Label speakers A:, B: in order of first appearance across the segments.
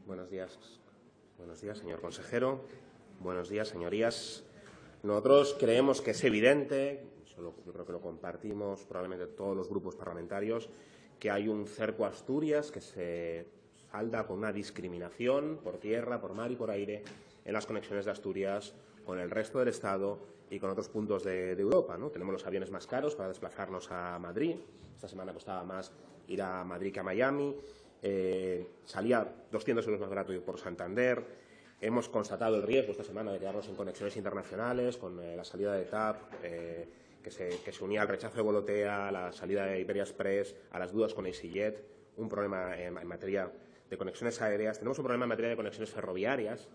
A: Buenos días, señor consejero. Buenos días, señorías. Nosotros creemos que es evidente, yo creo que lo compartimos probablemente todos los grupos parlamentarios, que hay un cerco a Asturias que se salda con una discriminación por tierra, por mar y por aire en las conexiones de Asturias con el resto del Estado y con otros puntos de Europa, ¿no? Tenemos los aviones más caros para desplazarnos a Madrid. Esta semana costaba más ir a Madrid que a Miami. Salía 200 euros más barato ir por Santander. Hemos constatado el riesgo esta semana de quedarnos en conexiones internacionales con la salida de TAP, que se unía al rechazo de Volotea, a la salida de Iberia Express, a las dudas con EasyJet, un problema en materia de conexiones aéreas. Tenemos un problema en materia de conexiones ferroviarias.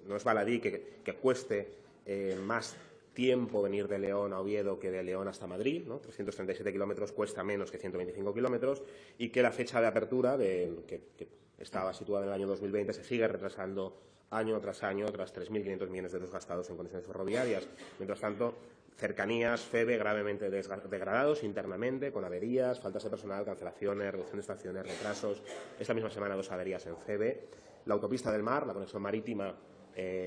A: No es baladí que cueste más tiempo venir de León a Oviedo que de León hasta Madrid, ¿no? 337 kilómetros cuesta menos que 125 kilómetros y que la fecha de apertura, que estaba situada en el año 2020, se sigue retrasando año tras 3.500 millones de euros gastados en conexiones ferroviarias. Mientras tanto, cercanías, FEVE gravemente degradados internamente, con averías, faltas de personal, cancelaciones, reducción de estaciones, retrasos. Esta misma semana 2 averías en FEVE. La autopista del mar, la conexión marítima,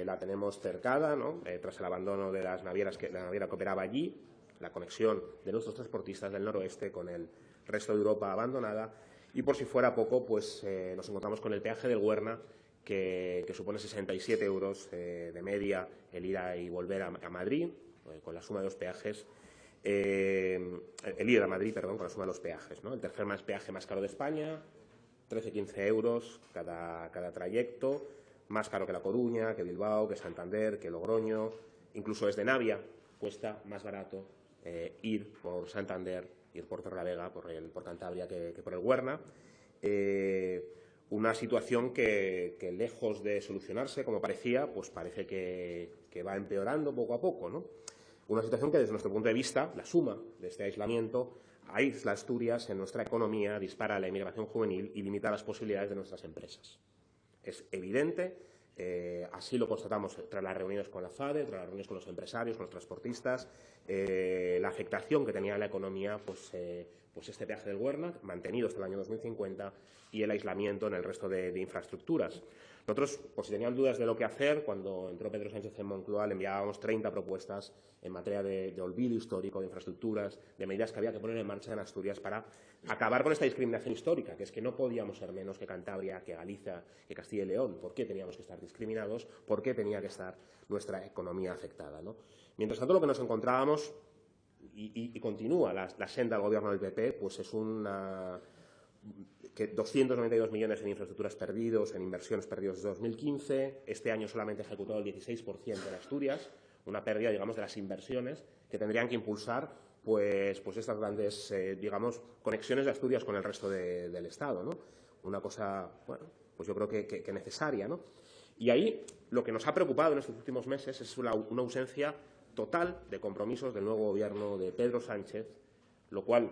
A: la tenemos cercada, ¿no? Tras el abandono de las navieras, la naviera que operaba allí, la conexión de nuestros transportistas del noroeste con el resto de Europa abandonada. Y por si fuera poco, pues nos encontramos con el peaje del Huerna, que supone 67 euros de media el ir y volver a Madrid, con la suma de los peajes. El ir a Madrid, perdón, con la suma de los peajes, ¿no? El tercer peaje más caro de España, 13-15 euros cada trayecto, más caro que La Coruña, que Bilbao, que Santander, que Logroño. Incluso desde Navia cuesta más barato ir por Santander, ir por Torrelavega, por Cantabria, que por el Huerna. Una situación que lejos de solucionarse, como parecía, pues parece que va empeorando poco a poco, ¿no? Una situación que, desde nuestro punto de vista, la suma de este aislamiento aísla Asturias en nuestra economía, dispara la inmigración juvenil y limita las posibilidades de nuestras empresas. Es evidente, así lo constatamos tras las reuniones con la FADE, tras las reuniones con los empresarios, con los transportistas, la afectación que tenía en la economía, pues este peaje del Huerna, mantenido hasta el año 2050, y el aislamiento en el resto de infraestructuras. Nosotros, por si tenían dudas de lo que hacer, cuando entró Pedro Sánchez en Moncloa, le enviábamos 30 propuestas en materia de olvido histórico, de infraestructuras, de medidas que había que poner en marcha en Asturias para acabar con esta discriminación histórica, que es que no podíamos ser menos que Cantabria, que Galicia, que Castilla y León. ¿Por qué teníamos que estar discriminados? ¿Por qué tenía que estar nuestra economía afectada, ¿no? Mientras tanto, lo que nos encontrábamos, y continúa la senda del Gobierno del PP, pues es que 292 millones en infraestructuras perdidos, en inversiones perdidos desde 2015. Este año solamente ha ejecutado el 16% en Asturias, una pérdida, digamos, de las inversiones que tendrían que impulsar pues estas grandes, digamos, conexiones de Asturias con el resto del Estado, ¿no? Una cosa, bueno, pues yo creo que necesaria, ¿no? Y ahí lo que nos ha preocupado en estos últimos meses es una ausencia total de compromisos del nuevo Gobierno de Pedro Sánchez, lo cual,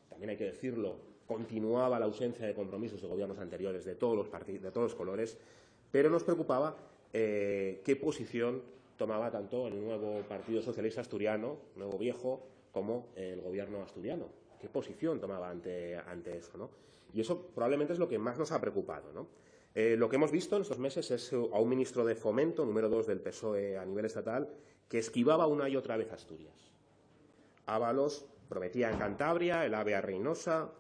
A: también hay que decirlo, continuaba la ausencia de compromisos de gobiernos anteriores de todos los partidos, de todos los colores, pero nos preocupaba qué posición tomaba tanto el nuevo Partido Socialista Asturiano, nuevo viejo, como el Gobierno asturiano. ¿Qué posición tomaba ante eso, ¿no? Y eso probablemente es lo que más nos ha preocupado, ¿no? Lo que hemos visto en estos meses es a un ministro de Fomento, número 2 del PSOE a nivel estatal, que esquivaba una y otra vez a Asturias. Ábalos prometía en Cantabria el AVE a Reynosa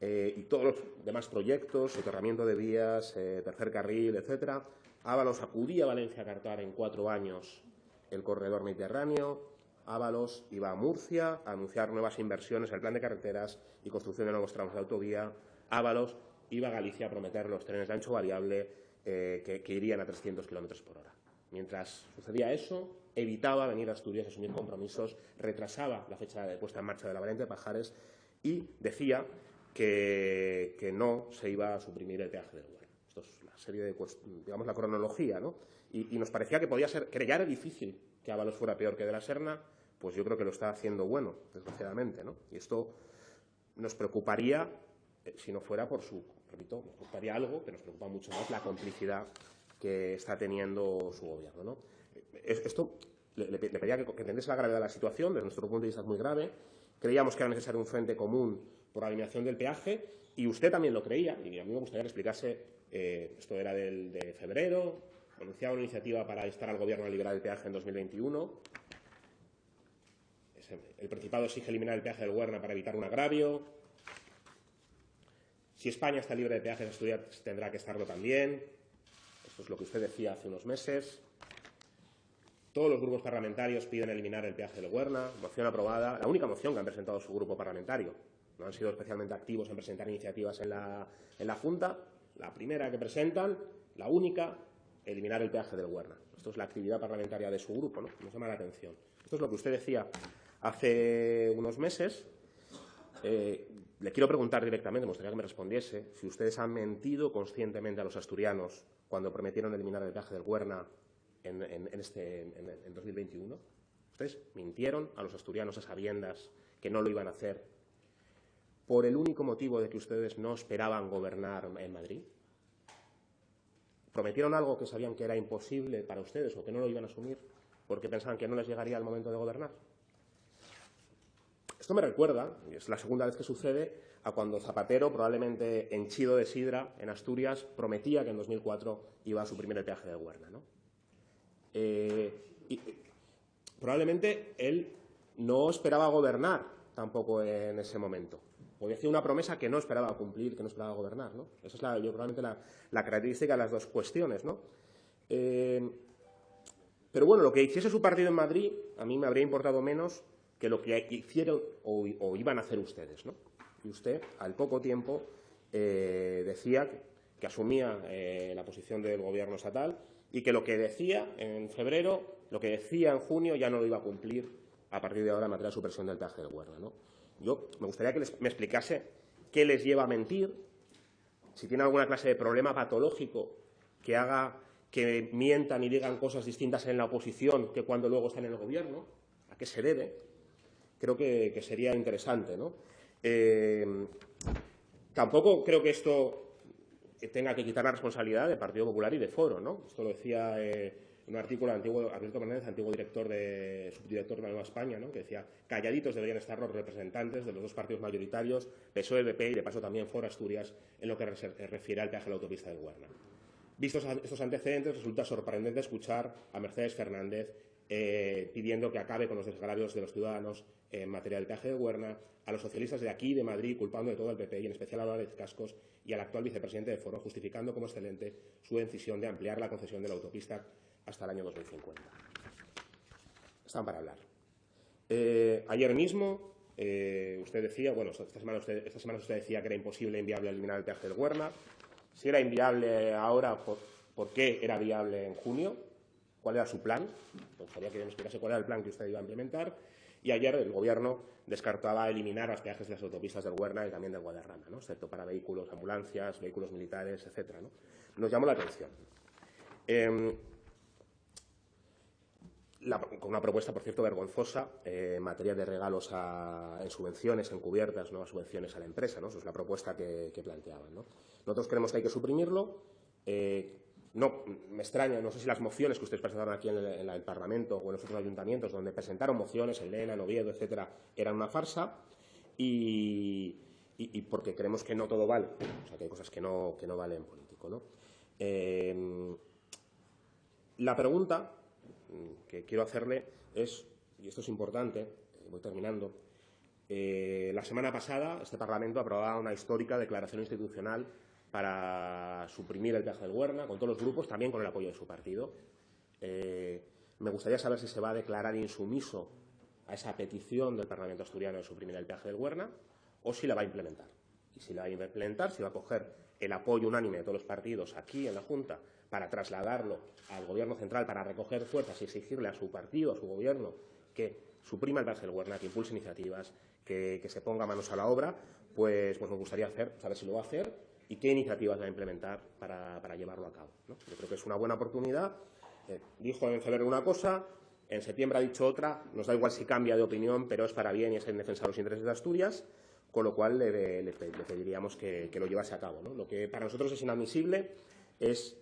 A: y todos los demás proyectos, soterramiento de vías, tercer carril, etcétera. Ábalos acudía a Valencia a cartar en 4 años el corredor mediterráneo. Ábalos iba a Murcia a anunciar nuevas inversiones, el plan de carreteras y construcción de nuevos tramos de autovía. Ábalos iba a Galicia a prometer los trenes de ancho variable que irían a 300 kilómetros por hora. Mientras sucedía eso, evitaba venir a Asturias a asumir compromisos, retrasaba la fecha de puesta en marcha de la variante de Pajares y decía que no se iba a suprimir el peaje del Huerna. Esto es la serie de, digamos, la cronología, ¿no? Y nos parecía que podía ser, que ya era difícil que Ábalos fuera peor que de la Serna, pues yo creo que lo está haciendo bueno, desgraciadamente, ¿no? Y esto nos preocuparía, si no fuera por su, repito, nos preocuparía algo, pero nos preocupa mucho más la complicidad que está teniendo su gobierno, ¿no? Esto le pedía que entendiese la gravedad de la situación. Desde nuestro punto de vista es muy grave. Creíamos que era necesario un frente común por la eliminación del peaje, y usted también lo creía, y a mí me gustaría que explicase, esto era de febrero, anunciaba una iniciativa para instar al Gobierno a liberar el peaje en 2021. El Principado exige eliminar el peaje del Huerna para evitar un agravio. Si España está libre de peajes, Asturias tendrá que estarlo también. Esto es lo que usted decía hace unos meses. Todos los grupos parlamentarios piden eliminar el peaje del Huerna. Moción aprobada. La única moción que han presentado su grupo parlamentario. No han sido especialmente activos en presentar iniciativas en la Junta. La primera que presentan, la única, eliminar el peaje del Huerna. Esto es la actividad parlamentaria de su grupo, ¿no? Nos llama la atención. Esto es lo que usted decía hace unos meses. Le quiero preguntar directamente, me gustaría que me respondiese, si ustedes han mentido conscientemente a los asturianos cuando prometieron eliminar el peaje del Huerna en 2021. ¿Ustedes mintieron a los asturianos a sabiendas que no lo iban a hacer por el único motivo de que ustedes no esperaban gobernar en Madrid? ¿Prometieron algo que sabían que era imposible para ustedes o que no lo iban a asumir porque pensaban que no les llegaría el momento de gobernar? Esto me recuerda, y es la segunda vez que sucede, a cuando Zapatero, probablemente henchido de sidra en Asturias, prometía que en 2004 iba a suprimir el peaje del Huerna, ¿no? Y probablemente él no esperaba gobernar tampoco en ese momento. O decía una promesa que no esperaba cumplir, que no esperaba gobernar, ¿no? Esa es probablemente la característica de las dos cuestiones, ¿no? Pero bueno, lo que hiciese su partido en Madrid a mí me habría importado menos que lo que hicieron o iban a hacer ustedes, ¿no? Y usted, al poco tiempo, decía que asumía la posición del Gobierno estatal y que lo que decía en febrero, lo que decía en junio, ya no lo iba a cumplir a partir de ahora en materia de supresión del peaje del Huerna, ¿no? Yo me gustaría que me explicase qué les lleva a mentir, si tiene alguna clase de problema patológico que haga que mientan y digan cosas distintas en la oposición que cuando luego están en el Gobierno, a qué se debe. Creo que sería interesante, ¿no? Tampoco creo que esto tenga que quitar la responsabilidad del Partido Popular y de Foro, ¿no? Esto lo decía un artículo antiguo, Alberto Fernández, antiguo subdirector de la Nueva España, ¿no? Que decía, calladitos deberían estar los representantes de los dos partidos mayoritarios, PSOE, BP y, de paso, también Foro Asturias, en lo que se refiere al peaje de la autopista del Huerna. Vistos estos antecedentes, resulta sorprendente escuchar a Mercedes Fernández pidiendo que acabe con los desagravios de los ciudadanos en materia del peaje de Huerna, a los socialistas de aquí, de Madrid, culpando de todo al PP y en especial a Álvarez Cascos y al actual vicepresidente de Foro, justificando como excelente su decisión de ampliar la concesión de la autopista hasta el año 2050. Están para hablar. Ayer mismo usted decía, bueno, esta semana usted decía que era imposible e inviable eliminar el peaje del Huerna. Si era inviable ahora, ¿por qué era viable en junio? ¿Cuál era su plan? Me gustaría que me explicase cuál era el plan que usted iba a implementar. Y ayer el Gobierno descartaba eliminar los peajes de las autopistas del Huerna y también del Guadarrama, ¿no? Excepto para vehículos, ambulancias, vehículos militares, etcétera, ¿no? Nos llamó la atención. Con una propuesta, por cierto, vergonzosa en materia de regalos en subvenciones encubiertas, nuevas subvenciones a la empresa, ¿no? Esa es la propuesta que planteaban, ¿no? Nosotros creemos que hay que suprimirlo. No, me extraña, no sé si las mociones que ustedes presentaron aquí en el Parlamento o en los otros ayuntamientos, donde presentaron mociones en Lena, en Oviedo, etcétera, eran una farsa y porque creemos que no todo vale, o sea, que hay cosas que no valen político, ¿no? La pregunta que quiero hacerle es, y esto es importante, voy terminando, la semana pasada este Parlamento aprobaba una histórica declaración institucional para suprimir el peaje del Huerna, con todos los grupos, también con el apoyo de su partido. Me gustaría saber si se va a declarar insumiso a esa petición del Parlamento asturiano de suprimir el peaje del Huerna o si la va a implementar. Y si la va a implementar, si va a coger el apoyo unánime de todos los partidos aquí en la Junta para trasladarlo al Gobierno central, para recoger fuerzas y exigirle a su partido, a su Gobierno, que suprima el peaje del Huerna, que impulse iniciativas, que se ponga manos a la obra, pues me gustaría saber si lo va a hacer y qué iniciativas va a implementar para llevarlo a cabo, ¿no? Yo creo que es una buena oportunidad. Dijo en febrero una cosa, en septiembre ha dicho otra, nos da igual si cambia de opinión, pero es para bien y es en defensa de los intereses de Asturias, con lo cual le pediríamos que lo llevase a cabo, ¿no? Lo que para nosotros es inadmisible es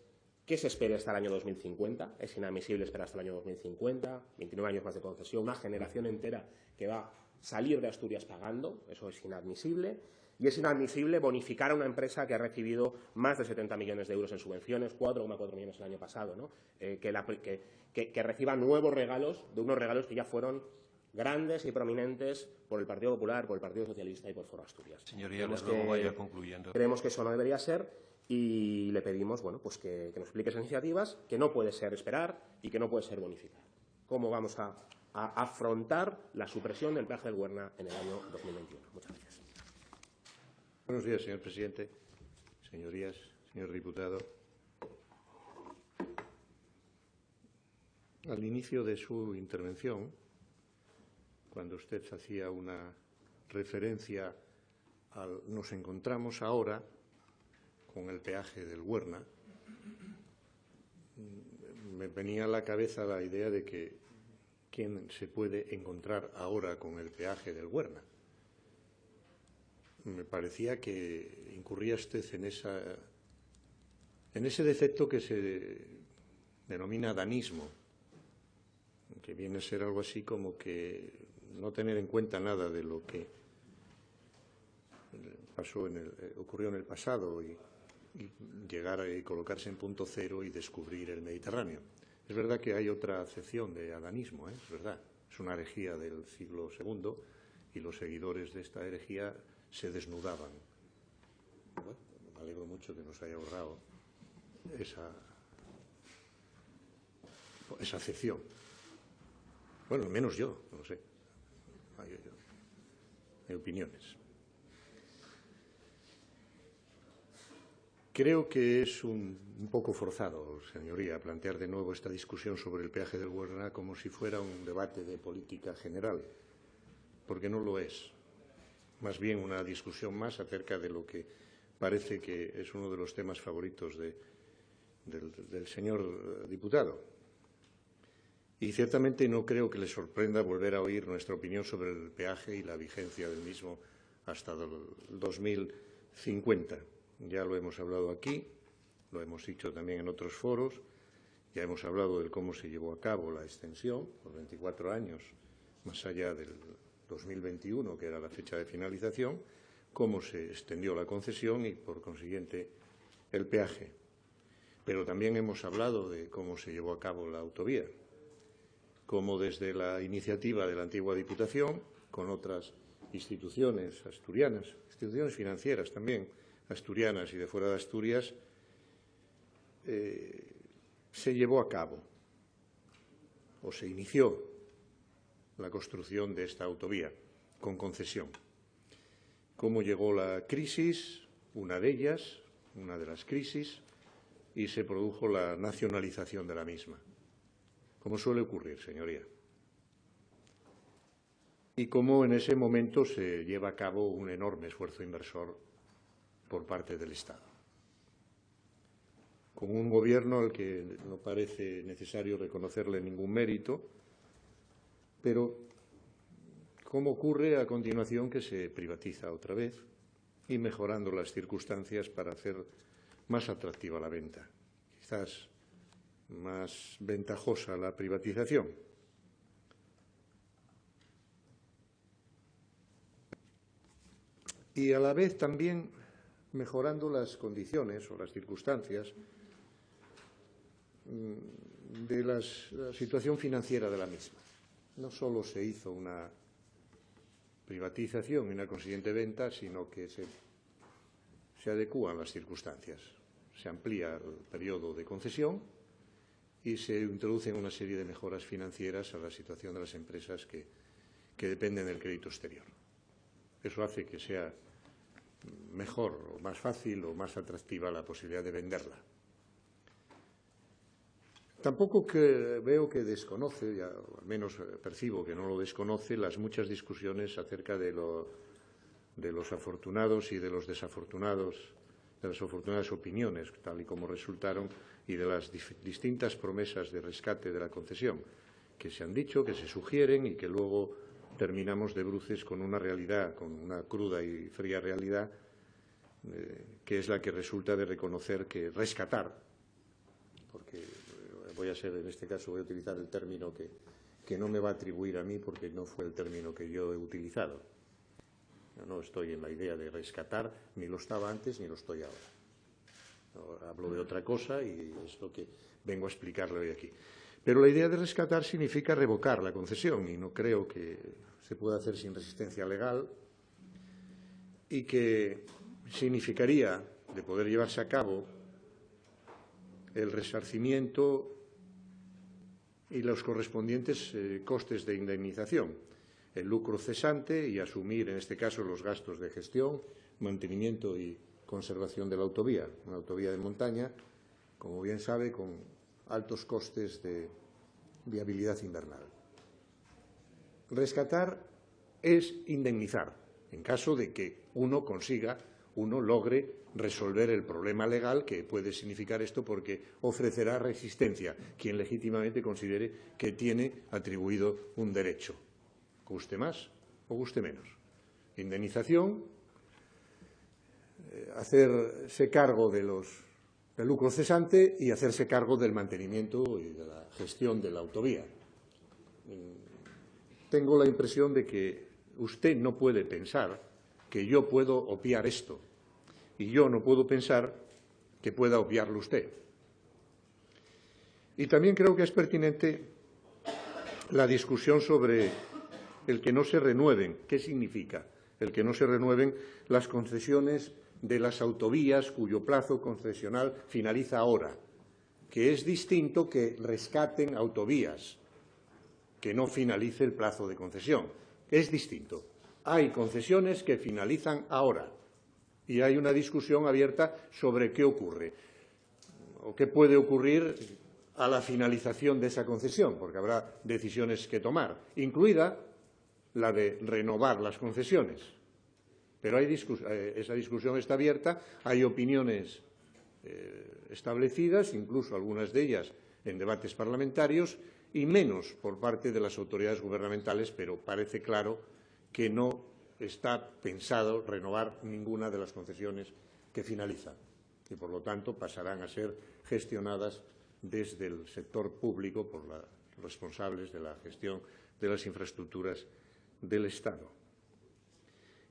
A: que se espere hasta el año 2050, es inadmisible esperar hasta el año 2050, 29 años más de concesión, una generación entera que va salir de Asturias pagando, eso es inadmisible. Y es inadmisible bonificar a una empresa que ha recibido más de 70 millones de euros en subvenciones, 4,4 millones el año pasado, ¿no? Que reciba nuevos regalos, de unos regalos que ya fueron grandes y prominentes por el Partido Popular, por el Partido Socialista y por Foro Asturias.
B: Señoría, luego vaya concluyendo.
A: Creemos que eso no debería ser y le pedimos pues que nos explique esas iniciativas, que no puede ser esperar y que no puede ser bonificar. ¿Cómo vamos a afrontar la supresión del peaje del Huerna en el año 2021? Muchas gracias.
C: Buenos días, señor presidente, señorías, señor diputado. Al inicio de su intervención, cuando usted hacía una referencia al nos encontramos ahora con el peaje del Huerna, me venía a la cabeza la idea de que quién se puede encontrar ahora con el peaje del Huerna. Me parecía que incurría usted en ese defecto que se denomina adanismo, que viene a ser algo así como que no tener en cuenta nada de lo que ocurrió en el pasado y llegar a colocarse en punto cero y descubrir el Mediterráneo. Es verdad que hay otra acepción de adanismo, es verdad. Es una herejía del siglo II y los seguidores de esta herejía se desnudaban. Bueno, me alegro mucho que nos haya ahorrado esa acepción. Bueno, al menos yo, no sé. Hay opiniones. Creo que es un poco forzado, señoría, plantear de nuevo esta discusión sobre el peaje del Huerna como si fuera un debate de política general, porque no lo es. Más bien una discusión más acerca de lo que parece que es uno de los temas favoritos del señor diputado. Y ciertamente no creo que le sorprenda volver a oír nuestra opinión sobre el peaje y la vigencia del mismo hasta el 2050. Ya lo hemos hablado aquí, lo hemos dicho también en otros foros, ya hemos hablado de cómo se llevó a cabo la extensión por 24 años, más allá del 2021, que era la fecha de finalización, cómo se extendió la concesión y, por consiguiente, el peaje. Pero también hemos hablado de cómo se llevó a cabo la autovía, cómo desde la iniciativa de la antigua Diputación, con otras instituciones asturianas, instituciones financieras también, asturianas y de fuera de Asturias, se llevó a cabo o se inició la construcción de esta autovía con concesión. Cómo llegó la crisis, una de las crisis, y se produjo la nacionalización de la misma, como suele ocurrir, señoría. Y cómo en ese momento se lleva a cabo un enorme esfuerzo inversor por parte del Estado, con un gobierno al que no parece necesario reconocerle ningún mérito, pero ¿cómo ocurre a continuación que se privatiza otra vez y mejorando las circunstancias para hacer más atractiva la venta? Quizás más ventajosa la privatización. Y a la vez también mejorando las condiciones o las circunstancias de la situación financiera de la misma. No solo se hizo una privatización y una consiguiente venta, sino que se adecúan las circunstancias. Se amplía el periodo de concesión y se introducen una serie de mejoras financieras a la situación de las empresas que dependen del crédito exterior. Eso hace que sea mejor o más fácil o más atractiva la posibilidad de venderla. Tampoco veo que desconoce, ya, o al menos percibo que no lo desconoce, las muchas discusiones acerca de los afortunados y de los desafortunados, de las afortunadas opiniones, tal y como resultaron, y de las distintas promesas de rescate de la concesión, que se han dicho, que se sugieren y que luego terminamos de bruces con una realidad, con una cruda y fría realidad, que es la que resulta de reconocer que rescatar, porque en este caso voy a utilizar el término que que no me va a atribuir a mí porque no fue el término que yo he utilizado. No estoy en la idea de rescatar, ni lo estaba antes ni lo estoy ahora. Hablo de otra cosa y es lo que vengo a explicarle hoy aquí. Pero la idea de rescatar significa revocar la concesión y no creo que se pueda hacer sin resistencia legal y que significaría, de poder llevarse a cabo, el resarcimiento y los correspondientes costes de indemnización, el lucro cesante y asumir, en este caso, los gastos de gestión, mantenimiento y conservación de la autovía, una autovía de montaña, como bien sabe, con altos costes de viabilidad invernal. Rescatar es indemnizar, en caso de que uno logre resolver el problema legal que puede significar esto, porque ofrecerá resistencia quien legítimamente considere que tiene atribuido un derecho, guste más o guste menos. Indemnización, hacerse cargo del lucro cesante y hacerse cargo del mantenimiento y de la gestión de la autovía. Tengo la impresión de que usted no puede pensar que yo puedo obviar esto y yo no puedo pensar que pueda obviarlo usted. Y también creo que es pertinente la discusión sobre el que no se renueven. ¿Qué significa el que no se renueven las concesiones de las autovías cuyo plazo concesional finaliza ahora? Que es distinto que rescaten autovías, que no finalice el plazo de concesión. Es distinto. Hay concesiones que finalizan ahora y hay una discusión abierta sobre qué ocurre o qué puede ocurrir a la finalización de esa concesión, porque habrá decisiones que tomar, incluida la de renovar las concesiones. Pero esa discusión está abierta, hay opiniones establecidas, incluso algunas de ellas en debates parlamentarios, y menos por parte de las autoridades gubernamentales, pero parece claro que no está pensado renovar ninguna de las concesiones que finalizan y, por lo tanto, pasarán a ser gestionadas desde el sector público por los responsables de la gestión de las infraestructuras del Estado.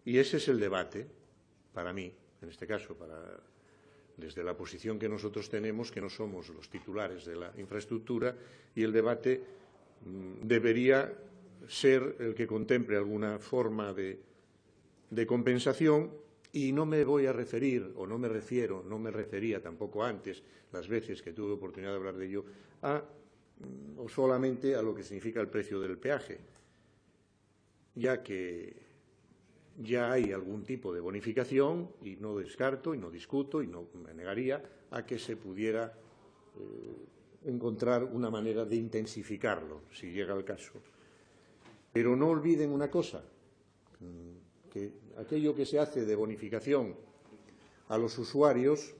C: Y ese es el debate, para mí, en este caso, desde la posición que nosotros tenemos, que no somos los titulares de la infraestructura, y el debate debería ser el que contemple alguna forma de compensación, y no me voy a referir, o no me refería tampoco antes, las veces que tuve oportunidad de hablar de ello, o solamente a lo que significa el precio del peaje, ya que ya hay algún tipo de bonificación y no descarto y no discuto y no me negaría a que se pudiera encontrar una manera de intensificarlo, si llega el caso. Pero no olviden una cosa, que aquello que se hace de bonificación a los usuarios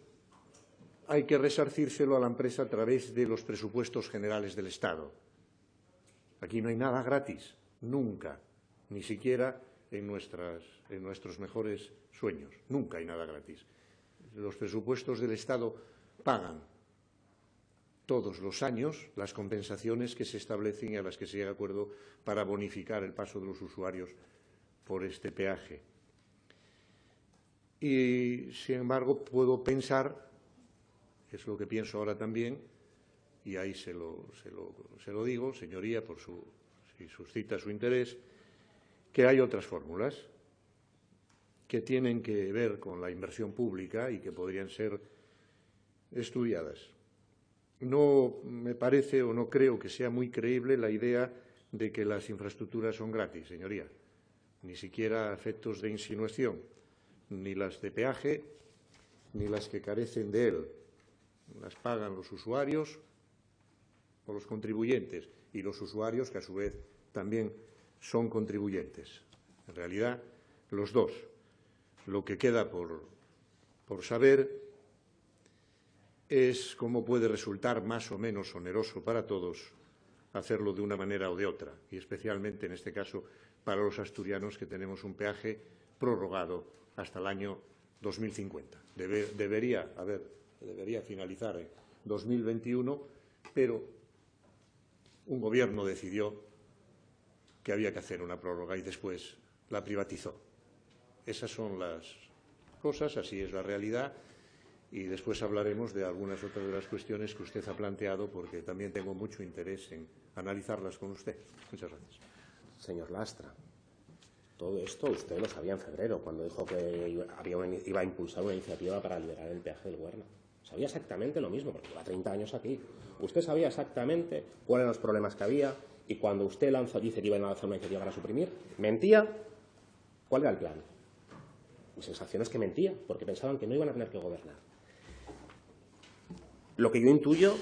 C: hay que resarcírselo a la empresa a través de los presupuestos generales del Estado. Aquí no hay nada gratis, nunca, ni siquiera en nuestros mejores sueños. Nunca hay nada gratis. Los presupuestos del Estado pagan todos los años las compensaciones que se establecen y a las que se llega a acuerdo para bonificar el paso de los usuarios por este peaje. Y, sin embargo, puedo pensar, es lo que pienso ahora también, y ahí se lo digo, señoría, si suscita su interés, que hay otras fórmulas que tienen que ver con la inversión pública y que podrían ser estudiadas. No me parece o no creo que sea muy creíble la idea de que las infraestructuras son gratis, señoría, ni siquiera a efectos de insinuación, ni las de peaje, ni las que carecen de él. Las pagan los usuarios o los contribuyentes, y los usuarios, que a su vez también son contribuyentes. En realidad, los dos. Lo que queda por saber es cómo puede resultar más o menos oneroso para todos hacerlo de una manera o de otra, y especialmente en este caso para los asturianos, que tenemos un peaje prorrogado hasta el año 2050. Debería finalizar en 2021, pero un Gobierno decidió que había que hacer una prórroga y después la privatizó. Esas son las cosas, así es la realidad, y después hablaremos de algunas otras de las cuestiones que usted ha planteado, porque también tengo mucho interés en analizarlas con usted. Muchas gracias.
A: Señor Lastra, todo esto usted lo sabía en febrero, cuando dijo que iba a impulsar una iniciativa para liberar el peaje del Huerna. Sabía exactamente lo mismo, porque lleva 30 años aquí. Usted sabía exactamente cuáles eran los problemas que había, y cuando usted dice que iba a lanzar una iniciativa para suprimir, mentía. ¿Cuál era el plan? Mi sensación es que mentía, porque pensaban que no iban a tener que gobernar. Lo que yo intuyo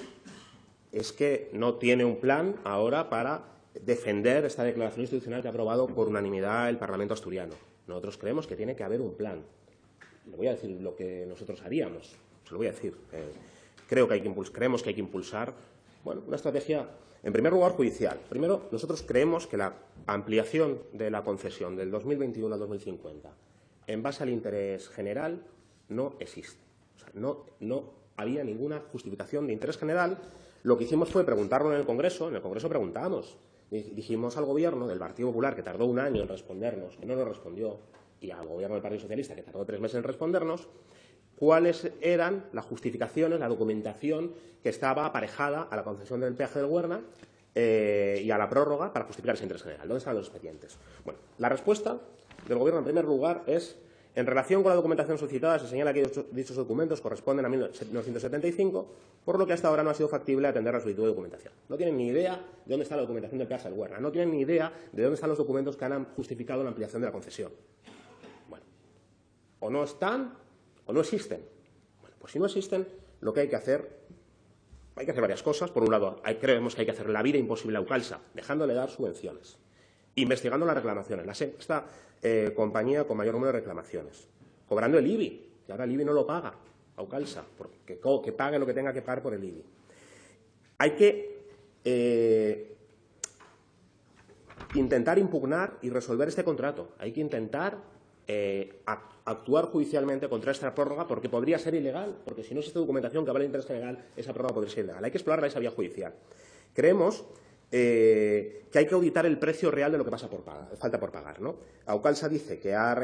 A: es que no tiene un plan ahora para defender esta declaración institucional que ha aprobado por unanimidad el Parlamento asturiano. Nosotros creemos que tiene que haber un plan. Le voy a decir lo que nosotros haríamos. Se lo voy a decir. Creemos que hay que impulsar una estrategia, en primer lugar, judicial. Primero, nosotros creemos que la ampliación de la concesión del 2021 al 2050 en base al interés general no existe. O sea, no había ninguna justificación de interés general. Lo que hicimos fue preguntarlo en el Congreso. En el Congreso preguntamos. Dijimos al Gobierno del Partido Popular, que tardó un año en respondernos, que no nos respondió, y al Gobierno del Partido Socialista, que tardó 3 meses en respondernos, cuáles eran las justificaciones, la documentación que estaba aparejada a la concesión del peaje del Huerna y a la prórroga para justificar ese interés general. ¿Dónde están los expedientes? Bueno, la respuesta del Gobierno, en primer lugar, es: en relación con la documentación solicitada, se señala que dichos documentos corresponden a 1975, por lo que hasta ahora no ha sido factible atender la solicitud de documentación. No tienen ni idea de dónde está la documentación del peaje del Huerna, no tienen ni idea de dónde están los documentos que han justificado la ampliación de la concesión. Bueno, o no están o no existen. Bueno, pues si no existen, lo que hay que hacer varias cosas. Por un lado, creemos que hay que hacer la vida imposible a Aucalsa, dejándole dar subvenciones, investigando las reclamaciones, la sexta compañía con mayor número de reclamaciones, cobrando el IBI, que ahora el IBI no lo paga Aucalsa, que pague lo que tenga que pagar por el IBI. Hay que intentar impugnar y resolver este contrato. Hay que intentar actuar judicialmente contra esta prórroga, porque podría ser ilegal, porque si no existe documentación que avale el interés general, esa prórroga podría ser ilegal. Hay que explorar esa vía judicial. Creemos que hay que auditar el precio real de lo que falta por pagar, ¿no? Aucalsa dice que ha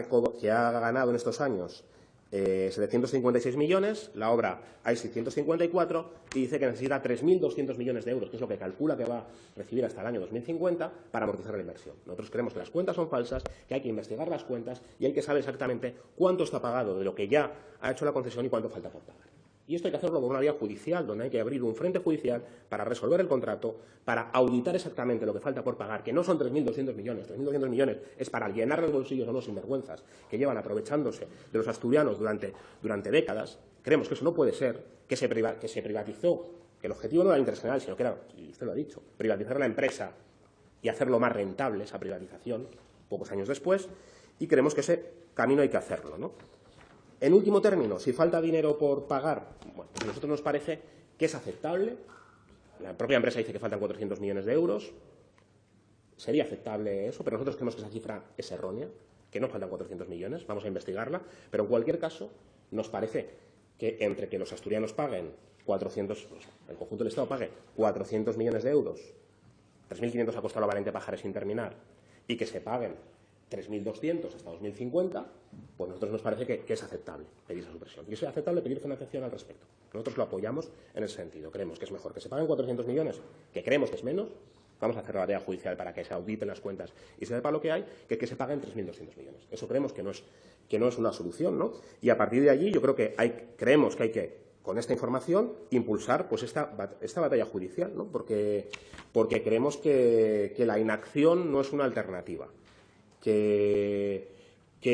A: ganado en estos años 756 millones, la obra hay 654 y dice que necesita 3.200 millones de euros, que es lo que calcula que va a recibir hasta el año 2050 para amortizar la inversión. Nosotros creemos que las cuentas son falsas, que hay que investigar las cuentas y hay que saber exactamente cuánto está pagado de lo que ya ha hecho la concesión y cuánto falta por pagar. Y esto hay que hacerlo por una vía judicial, donde hay que abrir un frente judicial para resolver el contrato, para auditar exactamente lo que falta por pagar, que no son 3.200 millones. 3.200 millones es para llenar los bolsillos a unos sinvergüenzas que llevan aprovechándose de los asturianos durante décadas. Creemos que eso no puede ser, que se privatizó, que el objetivo no era el interés general, sino que era, y usted lo ha dicho, privatizar la empresa y hacerlo más rentable, esa privatización, pocos años después, y creemos que ese camino hay que hacerlo, ¿no? En último término, si falta dinero por pagar, bueno, pues a nosotros nos parece que es aceptable. La propia empresa dice que faltan 400 millones de euros. Sería aceptable eso, pero nosotros creemos que esa cifra es errónea, que no faltan 400 millones. Vamos a investigarla. Pero en cualquier caso, nos parece que entre que los asturianos paguen 400, el conjunto del Estado pague 400 millones de euros, 3.500 ha costado la variante Pajares sin terminar, y que se paguen 3.200 hasta 2050, pues a nosotros nos parece que es aceptable pedir esa supresión. Y es aceptable pedir financiación al respecto. Nosotros lo apoyamos en ese sentido. Creemos que es mejor que se paguen 400 millones, que creemos que es menos. Vamos a hacer la tarea judicial para que se auditen las cuentas y se sepa lo que hay, que se paguen 3.200 millones. Eso creemos que no es una solución, ¿no? Y a partir de allí yo creo que creemos que hay que, con esta información, impulsar pues esta batalla judicial, ¿no? Porque creemos que la inacción no es una alternativa. Que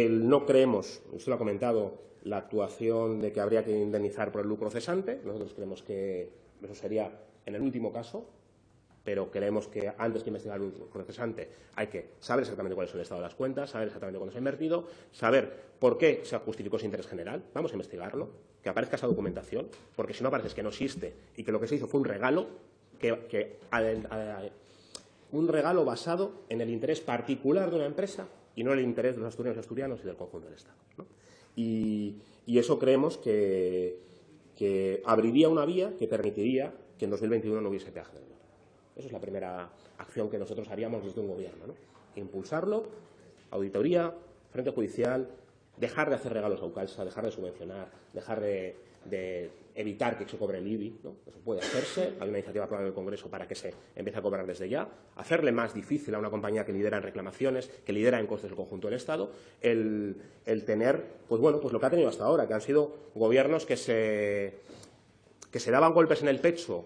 A: no creemos, usted lo ha comentado, la actuación de que habría que indemnizar por el lucro cesante. Nosotros creemos que eso sería en el último caso, pero creemos que antes que investigar el lucro cesante hay que saber exactamente cuál es el estado de las cuentas, saber exactamente cuándo se ha invertido, saber por qué se justificó ese interés general. Vamos a investigarlo, que aparezca esa documentación, porque si no aparece es que no existe y que lo que se hizo fue un regalo un regalo basado en el interés particular de una empresa y no en el interés de los asturianos y asturianos y del conjunto del Estado, ¿no? Y eso creemos que abriría una vía que permitiría que en 2021 no hubiese peaje del Huerna. Esa es la primera acción que nosotros haríamos desde un gobierno, ¿no? impulsarlo, auditoría, frente judicial, dejar de hacer regalos a Aucalsa, dejar de subvencionar, dejar de evitar que se cobre el IBI, ¿no? Eso puede hacerse, hay una iniciativa aprobada en el Congreso para que se empiece a cobrar desde ya, hacerle más difícil a una compañía que lidera en reclamaciones, que lidera en costes del conjunto del Estado, el tener, pues bueno, pues lo que ha tenido hasta ahora, que han sido gobiernos que se daban golpes en el pecho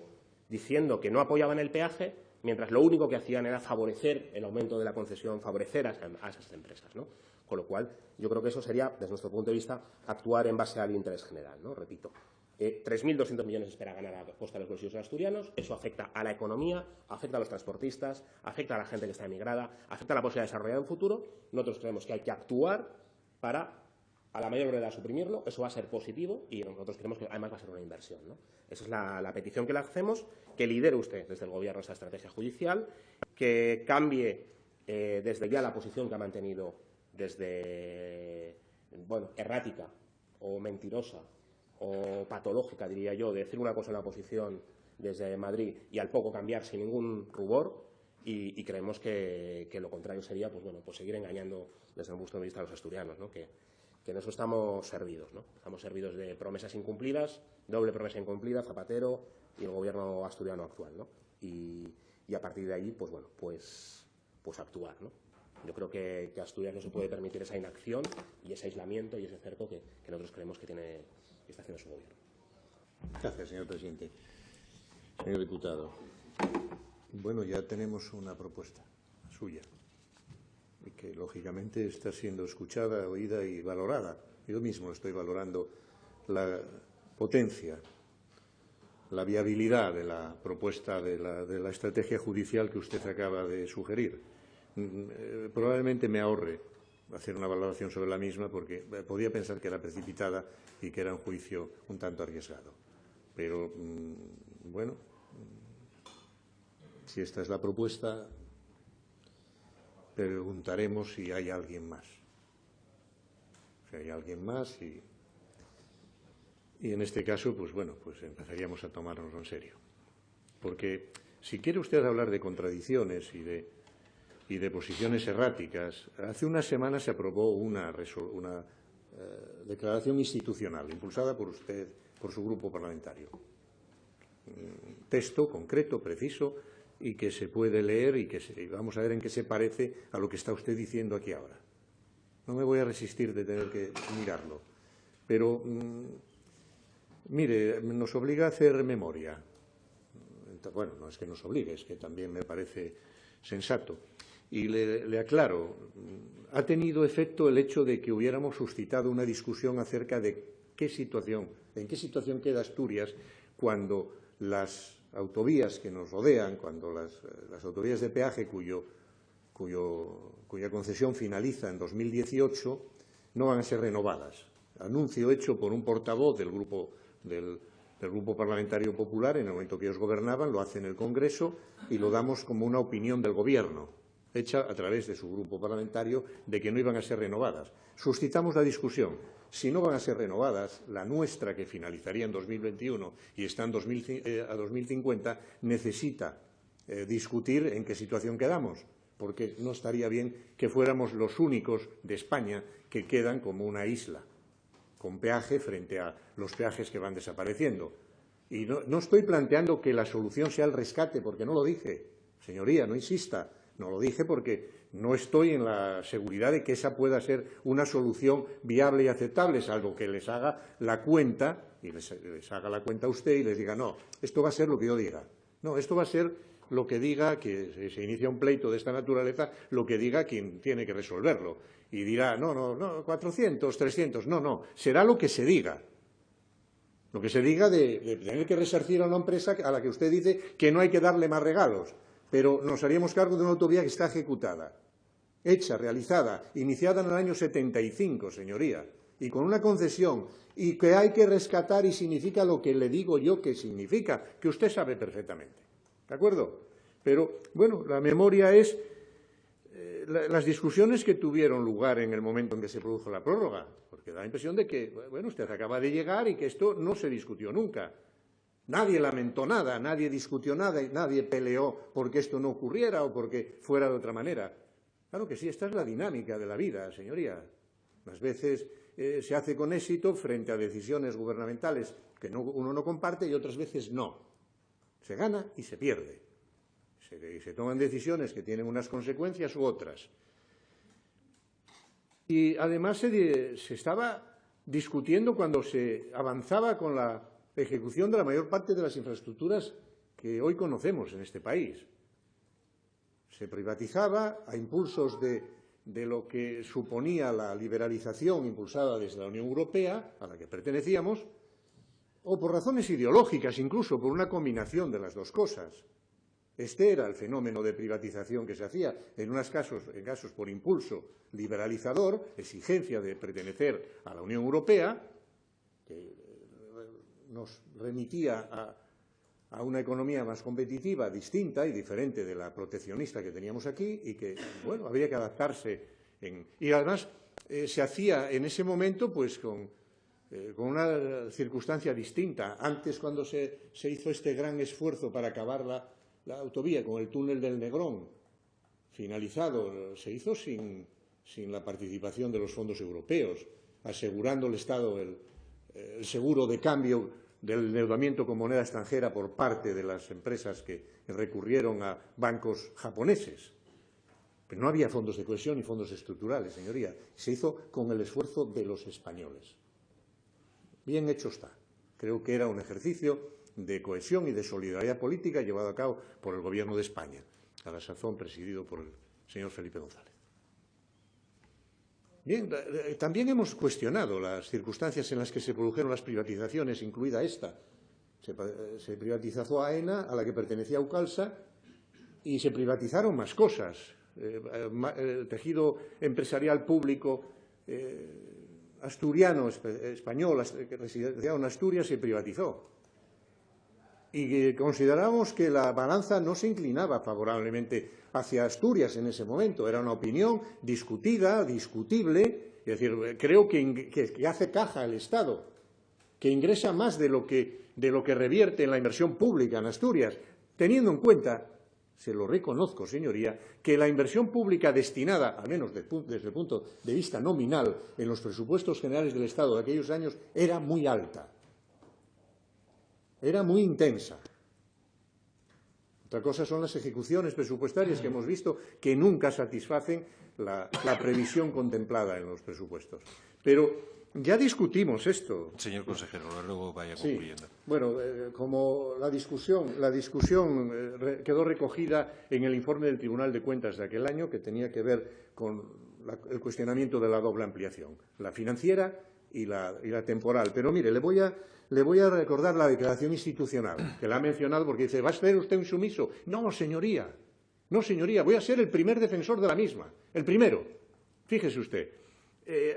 A: diciendo que no apoyaban el peaje, mientras lo único que hacían era favorecer el aumento de la concesión, favorecer a esas empresas, ¿no? Con lo cual, yo creo que eso sería, desde nuestro punto de vista, actuar en base al interés general, ¿no? Repito, 3.200 millones espera ganar a costa de los bolsillos asturianos. Eso afecta a la economía, afecta a los transportistas, afecta a la gente que está emigrada, afecta a la posibilidad de desarrollar un futuro. Nosotros creemos que hay que actuar para, a la mayor brevedad, suprimirlo. Eso va a ser positivo y nosotros creemos que además va a ser una inversión, ¿no? Esa es la petición que le hacemos, que lidere usted desde el Gobierno esta estrategia judicial, que cambie desde ya la posición que ha mantenido desde, bueno, errática o mentirosa o patológica, diría yo, de decir una cosa en la oposición desde Madrid y al poco cambiar sin ningún rubor, y creemos que lo contrario sería, pues bueno, pues seguir engañando desde un punto de vista a los asturianos, ¿no? Que en eso estamos servidos, ¿no? Estamos servidos de promesas incumplidas, doble promesa incumplida, Zapatero y el Gobierno asturiano actual, ¿no? Y a partir de ahí, pues bueno, pues actuar, ¿no? Yo creo que Asturias no se puede permitir esa inacción y ese aislamiento y ese cerco que nosotros creemos que está haciendo su Gobierno.
C: Gracias, señor presidente. Señor diputado, bueno, ya tenemos una propuesta suya y que, lógicamente, está siendo escuchada, oída y valorada. Yo mismo estoy valorando la potencia, la viabilidad de la propuesta de la estrategia judicial que usted acaba de sugerir. Probablemente me ahorre hacer una valoración sobre la misma porque podía pensar que era precipitada y que era un juicio un tanto arriesgado. Pero, bueno, si esta es la propuesta, preguntaremos si hay alguien más. Si hay alguien más y en este caso, pues bueno, pues empezaríamos a tomárnoslo en serio. Porque si quiere usted hablar de contradicciones y de posiciones erráticas, hace unas semanas se aprobó una declaración institucional impulsada por usted, por su grupo parlamentario. Un texto concreto, preciso y que se puede leer y vamos a ver en qué se parece a lo que está usted diciendo aquí ahora. No me voy a resistir de tener que mirarlo, pero mire, nos obliga a hacer memoria. Bueno, no es que nos obligue, es que también me parece sensato. Y le aclaro, ha tenido efecto el hecho de que hubiéramos suscitado una discusión acerca de en qué situación queda Asturias cuando las autovías que nos rodean, cuando las autovías de peaje cuya concesión finaliza en 2018, no van a ser renovadas. Anuncio hecho por un portavoz del Grupo Parlamentario Popular en el momento que ellos gobernaban, lo hace en el Congreso y lo damos como una opinión del Gobierno, hecha a través de su grupo parlamentario, de que no iban a ser renovadas. Suscitamos la discusión. Si no van a ser renovadas, la nuestra, que finalizaría en 2021 y está a 2050, necesita discutir en qué situación quedamos, porque no estaría bien que fuéramos los únicos de España que quedan como una isla, con peaje frente a los peajes que van desapareciendo. Y no estoy planteando que la solución sea el rescate, porque no lo dije. Señoría, no insista. No lo dije porque no estoy en la seguridad de que esa pueda ser una solución viable y aceptable, salvo que les haga la cuenta, y les haga la cuenta a usted y les diga, no, esto va a ser lo que yo diga. No, esto va a ser lo que diga, que se inicia un pleito de esta naturaleza, lo que diga quien tiene que resolverlo. Y dirá, no, 400, 300, no, será lo que se diga. Lo que se diga de tener que resarcir a una empresa a la que usted dice que no hay que darle más regalos. Pero nos haríamos cargo de una autovía que está ejecutada, hecha, realizada, iniciada en el año 75, señoría, y con una concesión, y que hay que rescatar y significa lo que le digo yo que significa, que usted sabe perfectamente. ¿De acuerdo? Pero, bueno, la memoria es las discusiones que tuvieron lugar en el momento en que se produjo la prórroga, porque da la impresión de que, bueno, usted acaba de llegar y que esto no se discutió nunca. Nadie lamentó nada, nadie discutió nada y nadie peleó porque esto no ocurriera o porque fuera de otra manera. Claro que sí, esta es la dinámica de la vida, señoría. Unas veces se hace con éxito frente a decisiones gubernamentales que uno no comparte y otras veces no. Se gana y se pierde. Se toman decisiones que tienen unas consecuencias u otras. Y además se estaba discutiendo cuando se avanzaba con la ejecución de la mayor parte de las infraestructuras que hoy conocemos en este país. Se privatizaba a impulsos de lo que suponía la liberalización impulsada desde la Unión Europea, a la que pertenecíamos, o por razones ideológicas, incluso por una combinación de las dos cosas. Este era el fenómeno de privatización que se hacía, en casos por impulso liberalizador, exigencia de pertenecer a la Unión Europea, que nos remitía a una economía más competitiva, distinta y diferente de la proteccionista que teníamos aquí y que, bueno, había que adaptarse. Y además se hacía en ese momento pues con una circunstancia distinta. Antes, cuando se hizo este gran esfuerzo para acabar la autovía con el túnel del Negrón finalizado, se hizo sin la participación de los fondos europeos, asegurando el Estado el seguro de cambio del endeudamiento con moneda extranjera por parte de las empresas que recurrieron a bancos japoneses. Pero no había fondos de cohesión ni fondos estructurales, señoría. Se hizo con el esfuerzo de los españoles. Bien hecho está. Creo que era un ejercicio de cohesión y de solidaridad política llevado a cabo por el Gobierno de España, a la sazón presidido por el señor Felipe González. Bien, también hemos cuestionado las circunstancias en las que se produjeron las privatizaciones, incluida esta. Se privatizó AENA, a la que pertenecía Aucalsa, y se privatizaron más cosas. El tejido empresarial público asturiano, español, que residía en Asturias, se privatizó. Y consideramos que la balanza no se inclinaba favorablemente hacia Asturias en ese momento. Era una opinión discutida, discutible. Es decir, creo que hace caja el Estado, que ingresa más de lo que revierte en la inversión pública en Asturias, teniendo en cuenta, se lo reconozco, señoría, que la inversión pública destinada, al menos desde el punto de vista nominal, en los presupuestos generales del Estado de aquellos años, era muy alta. Era muy intensa. Otra cosa son las ejecuciones presupuestarias que hemos visto que nunca satisfacen la previsión contemplada en los presupuestos. Pero ya discutimos esto.
B: Señor consejero, luego vaya concluyendo.
C: Sí. Bueno, como la discusión quedó recogida en el informe del Tribunal de Cuentas de aquel año, que tenía que ver con el cuestionamiento de la doble ampliación, la financiera y la temporal. Pero mire, le voy a recordar la declaración institucional, que la ha mencionado porque dice, ¿va a ser usted insumiso? No, señoría, voy a ser el primer defensor de la misma, el primero. Fíjese usted,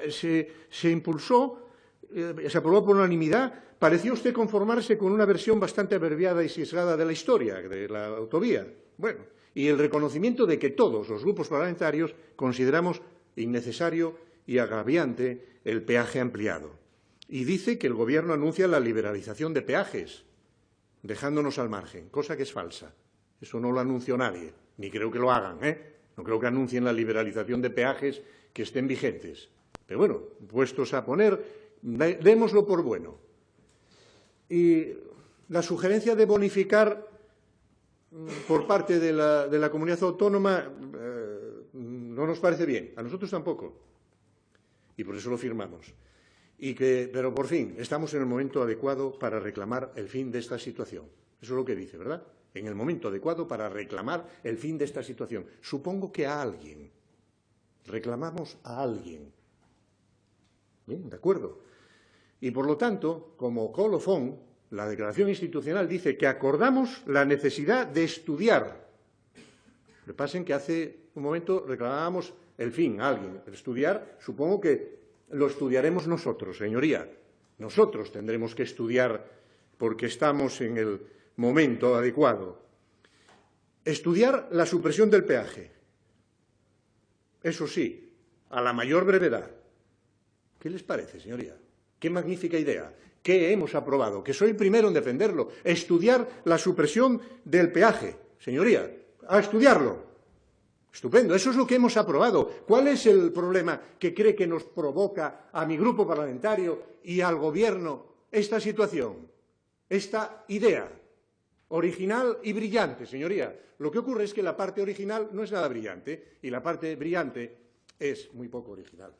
C: se impulsó, se aprobó por unanimidad, pareció usted conformarse con una versión bastante abreviada y sesgada de la historia, de la autovía. Bueno, y el reconocimiento de que todos los grupos parlamentarios consideramos innecesario y agraviante el peaje ampliado. Y dice que el Gobierno anuncia la liberalización de peajes, dejándonos al margen, cosa que es falsa. Eso no lo anunció nadie, ni creo que lo hagan, No creo que anuncien la liberalización de peajes que estén vigentes. Pero bueno, puestos a poner, démoslo por bueno. Y la sugerencia de bonificar por parte de la comunidad autónoma no nos parece bien, a nosotros tampoco. Y por eso lo firmamos. Pero, por fin, estamos en el momento adecuado para reclamar el fin de esta situación. Eso es lo que dice, ¿verdad? En el momento adecuado para reclamar el fin de esta situación. Supongo que a alguien. Reclamamos a alguien. Bien, de acuerdo. Y, por lo tanto, como colofón, la declaración institucional dice que acordamos la necesidad de estudiar. Repasen que hace un momento reclamábamos el fin a alguien. El estudiar, supongo que lo estudiaremos nosotros, señoría. Nosotros tendremos que estudiar porque estamos en el momento adecuado. Estudiar la supresión del peaje. Eso sí, a la mayor brevedad. ¿Qué les parece, señoría? Qué magnífica idea. ¿Qué hemos aprobado? Que soy el primero en defenderlo. Estudiar la supresión del peaje. Señoría, a estudiarlo. Estupendo, eso es lo que hemos aprobado. ¿Cuál es el problema que cree que nos provoca a mi grupo parlamentario y al Gobierno esta situación, esta idea original y brillante, señoría? Lo que ocurre es que la parte original no es nada brillante y la parte brillante es muy poco original.